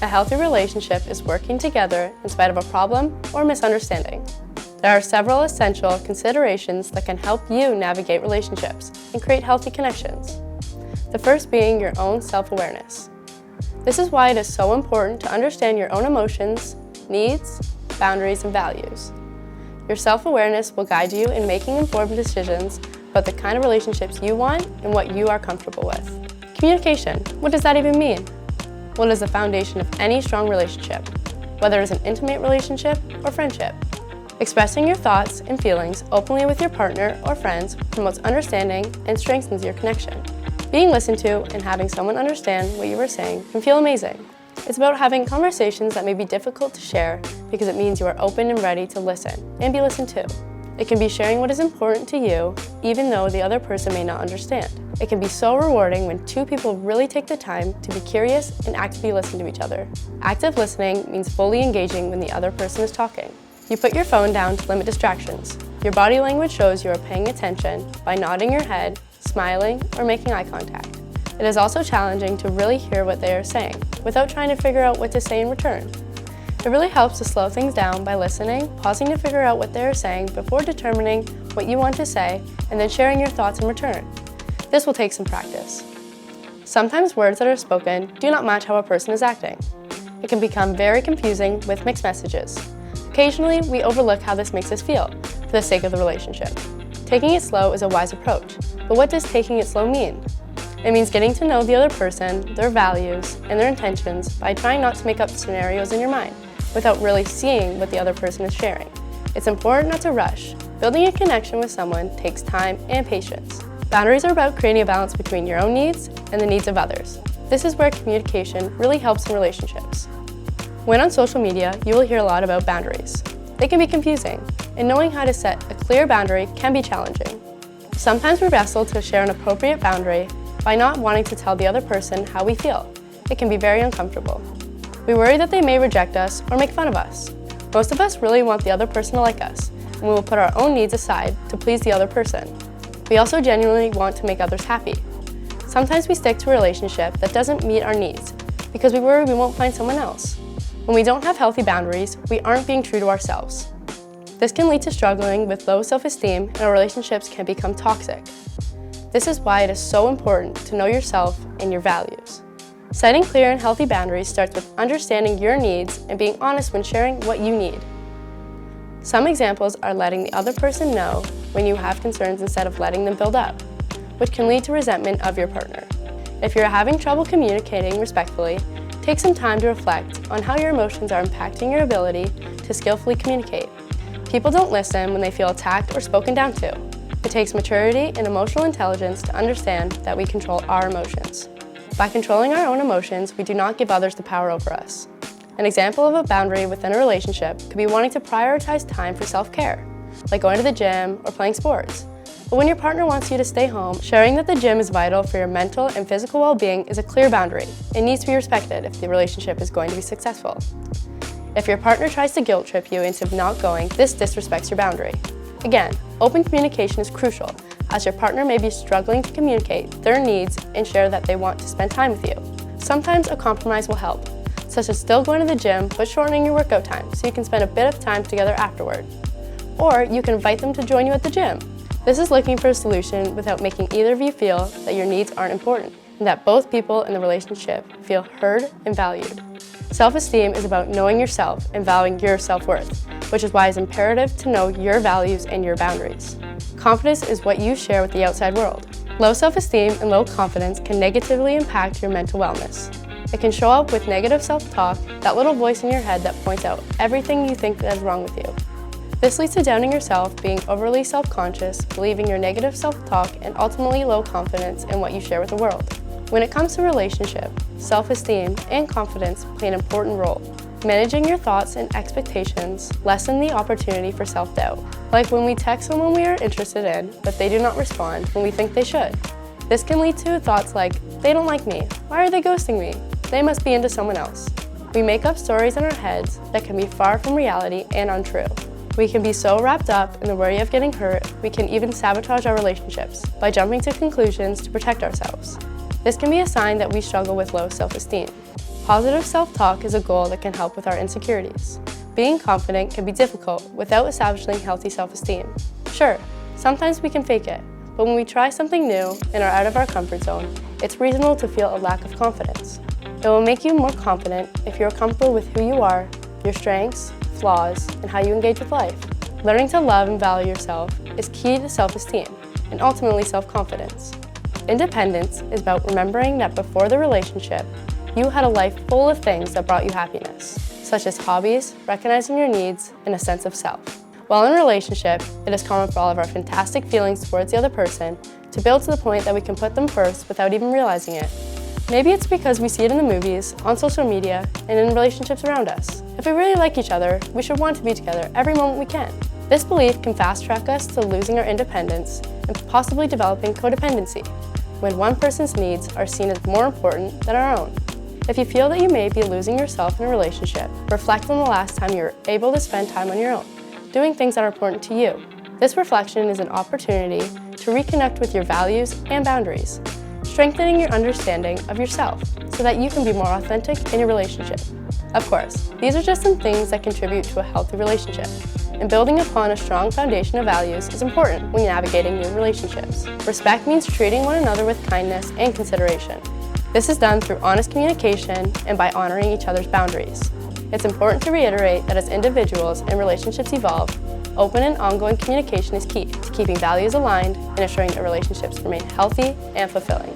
A healthy relationship is working together in spite of a problem or misunderstanding. There are several essential considerations that can help you navigate relationships and create healthy connections. The first being your own self-awareness. This is why it is so important to understand your own emotions, needs, boundaries, and values. Your self-awareness will guide you in making informed decisions about the kind of relationships you want and what you are comfortable with. Communication. What does that even mean? Well, it is the foundation of any strong relationship, whether it is an intimate relationship or friendship. Expressing your thoughts and feelings openly with your partner or friends promotes understanding and strengthens your connection. Being listened to and having someone understand what you are saying can feel amazing. It's about having conversations that may be difficult to share because it means you are open and ready to listen and be listened to. It can be sharing what is important to you, even though the other person may not understand. It can be so rewarding when two people really take the time to be curious and actively listen to each other. Active listening means fully engaging when the other person is talking. You put your phone down to limit distractions. Your body language shows you are paying attention by nodding your head, smiling, or making eye contact. It is also challenging to really hear what they are saying without trying to figure out what to say in return. It really helps to slow things down by listening, pausing to figure out what they are saying before determining what you want to say, and then sharing your thoughts in return. This will take some practice. Sometimes words that are spoken do not match how a person is acting. It can become very confusing with mixed messages. Occasionally, we overlook how this makes us feel for the sake of the relationship. Taking it slow is a wise approach, but what does taking it slow mean? It means getting to know the other person, their values, and their intentions by trying not to make up scenarios in your mind without really seeing what the other person is sharing. It's important not to rush. Building a connection with someone takes time and patience. Boundaries are about creating a balance between your own needs and the needs of others. This is where communication really helps in relationships. When on social media, you will hear a lot about boundaries. They can be confusing, and knowing how to set a clear boundary can be challenging. Sometimes we wrestle to share an appropriate boundary by not wanting to tell the other person how we feel. It can be very uncomfortable. We worry that they may reject us or make fun of us. Most of us really want the other person to like us, and we will put our own needs aside to please the other person. We also genuinely want to make others happy. Sometimes we stick to a relationship that doesn't meet our needs because we worry we won't find someone else. When we don't have healthy boundaries, we aren't being true to ourselves. This can lead to struggling with low self-esteem, and our relationships can become toxic. This is why it is so important to know yourself and your values. Setting clear and healthy boundaries starts with understanding your needs and being honest when sharing what you need. Some examples are letting the other person know when you have concerns instead of letting them build up, which can lead to resentment of your partner. If you're having trouble communicating respectfully, take some time to reflect on how your emotions are impacting your ability to skillfully communicate. People don't listen when they feel attacked or spoken down to. It takes maturity and emotional intelligence to understand that we control our emotions. By controlling our own emotions, we do not give others the power over us. An example of a boundary within a relationship could be wanting to prioritize time for self-care, like going to the gym or playing sports. But when your partner wants you to stay home, sharing that the gym is vital for your mental and physical well-being is a clear boundary. It needs to be respected if the relationship is going to be successful. If your partner tries to guilt trip you into not going, this disrespects your boundary. Again, open communication is crucial, as your partner may be struggling to communicate their needs and share that they want to spend time with you. Sometimes a compromise will help, such as still going to the gym but shortening your workout time so you can spend a bit of time together afterward. Or you can invite them to join you at the gym. This is looking for a solution without making either of you feel that your needs aren't important and that both people in the relationship feel heard and valued. Self-esteem is about knowing yourself and valuing your self-worth, which is why it's imperative to know your values and your boundaries. Confidence is what you share with the outside world. Low self-esteem and low confidence can negatively impact your mental wellness. It can show up with negative self-talk, that little voice in your head that points out everything you think that is wrong with you. This leads to doubting yourself, being overly self-conscious, believing your negative self-talk, and ultimately low confidence in what you share with the world. When it comes to relationship, self-esteem and confidence play an important role. Managing your thoughts and expectations lessen the opportunity for self-doubt, like when we text someone we are interested in, but they do not respond when we think they should. This can lead to thoughts like, they don't like me, why are they ghosting me? They must be into someone else. We make up stories in our heads that can be far from reality and untrue. We can be so wrapped up in the worry of getting hurt, we can even sabotage our relationships by jumping to conclusions to protect ourselves. This can be a sign that we struggle with low self-esteem. Positive self-talk is a goal that can help with our insecurities. Being confident can be difficult without establishing healthy self-esteem. Sure, sometimes we can fake it, but when we try something new and are out of our comfort zone, it's reasonable to feel a lack of confidence. It will make you more confident if you're comfortable with who you are, your strengths, flaws, and how you engage with life. Learning to love and value yourself is key to self-esteem and ultimately self-confidence. Independence is about remembering that before the relationship, you had a life full of things that brought you happiness, such as hobbies, recognizing your needs, and a sense of self. While in a relationship, it is common for all of our fantastic feelings towards the other person to build to the point that we can put them first without even realizing it. Maybe it's because we see it in the movies, on social media, and in relationships around us. If we really like each other, we should want to be together every moment we can. This belief can fast-track us to losing our independence and possibly developing codependency, when one person's needs are seen as more important than our own. If you feel that you may be losing yourself in a relationship, reflect on the last time you were able to spend time on your own, doing things that are important to you. This reflection is an opportunity to reconnect with your values and boundaries, strengthening your understanding of yourself so that you can be more authentic in your relationship. Of course, these are just some things that contribute to a healthy relationship, and building upon a strong foundation of values is important when navigating new relationships. Respect means treating one another with kindness and consideration. This is done through honest communication and by honoring each other's boundaries. It's important to reiterate that as individuals and relationships evolve, open and ongoing communication is key to keeping values aligned and ensuring that relationships remain healthy and fulfilling.